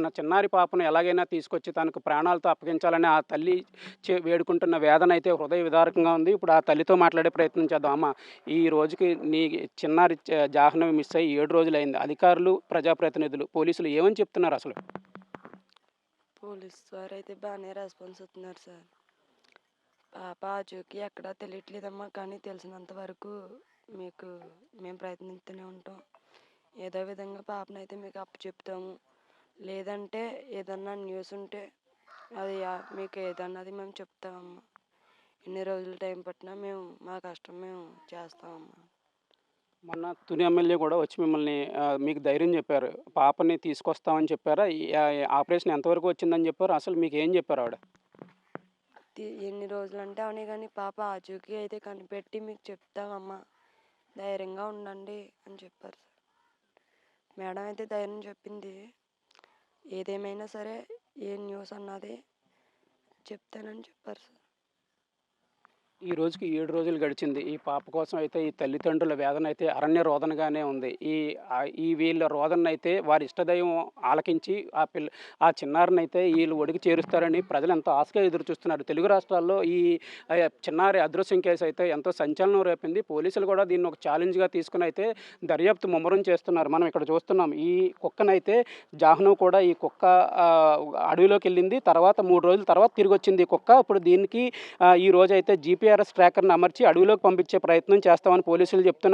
తన చిన్నారి పాపను ఎలాగైనా తీసుకొచ్చి తనకు ప్రాణాలతో అప్పగించాలని ఆ తల్లి వేడుకుంటున్న వేదన అయితే హృదయ విదారకంగా ఉంది. ఇప్పుడు ఆ తల్లితో మాట్లాడే ప్రయత్నం చేద్దాం. అమ్మ, ఈ రోజుకి నీ చిన్నారి జాహ్నవి మిస్ అయ్యి 7 రోజులైంది. అధికారులు, ప్రజాప్రతినిధులు, పోలీసులు ఏమని చెప్తున్నారు అసలు? పోలీస్ వారైతే బాగానే రెస్పాన్స్ ఇస్తున్నారు సార్. పాప ఆచూకీ ఎక్కడా తెలియట్లేదమ్మా, కానీ తెలిసినంత వరకు మీకు మేము ప్రయత్నిస్తూనే ఉంటాం. ఏదో విధంగా పాపనైతే మీకు అప్పచెప్తాము. లేదంటే ఏదన్నా న్యూస్ ఉంటే అది మీకు ఏదన్నది మేము చెప్తామమ్మా. ఎన్ని రోజులు టైం పట్టినా మేము మా కష్టం మేము చేస్తామమ్మా. మొన్న తుని ఎమ్మెల్యే కూడా వచ్చి మిమ్మల్ని మీకు ధైర్యం చెప్పారు. పాపని తీసుకొస్తామని చెప్పారా? ఈ ఆపరేషన్ ఎంతవరకు వచ్చిందని చెప్పారు? అసలు మీకేం చెప్పారు ఆవిడ? ఎన్ని రోజులంటే అవనే కానీ పాప ఆచూకీ అయితే కనిపెట్టి మీకు చెప్తామమ్మా, ధైర్యంగా ఉండండి అని చెప్పారు సార్. మేడం అయితే ధైర్యం చెప్పింది. ఏదేమైనా సరే ఏ న్యూస్ అన్నది చెప్తానని చెప్పారు సార్. ఈ రోజుకి 7 రోజులు గడిచింది. ఈ పాప కోసం అయితే ఈ తల్లిదండ్రుల వేదన అయితే అరణ్య రోదనగానే ఉంది. ఈ వీళ్ళ రోదననైతే వారి ఇష్టదైవం ఆలకించి ఆ చిన్నారినైతే ఈళ్ళు ఒడికి చేరుస్తారని ప్రజలు ఎంతో ఆశగా ఎదురు చూస్తున్నారు. తెలుగు రాష్ట్రాల్లో ఈ చిన్నారి అదృశ్యం కేసు అయితే ఎంతో సంచలనం రేపింది. పోలీసులు కూడా దీన్ని ఒక ఛాలెంజ్‌గా తీసుకొని అయితే దర్యాప్తు ముమ్మరం చేస్తున్నారు. మనం ఇక్కడ చూస్తున్నాం. ఈ కుక్కనైతే జాహ్నవి కూడా ఈ కుక్క అడవిలోకెళ్ళింది. తర్వాత 3 రోజుల తర్వాత తిరిగొచ్చింది ఈ కుక్క. ఇప్పుడు దీనికి ఈ రోజైతే జీపీఆర్ఎస్ ట్రాకర్‌ని అమర్చి అడవిలోకి పంపించే ప్రయత్నం చేస్తామని పోలీసులు చెప్తున్నారు.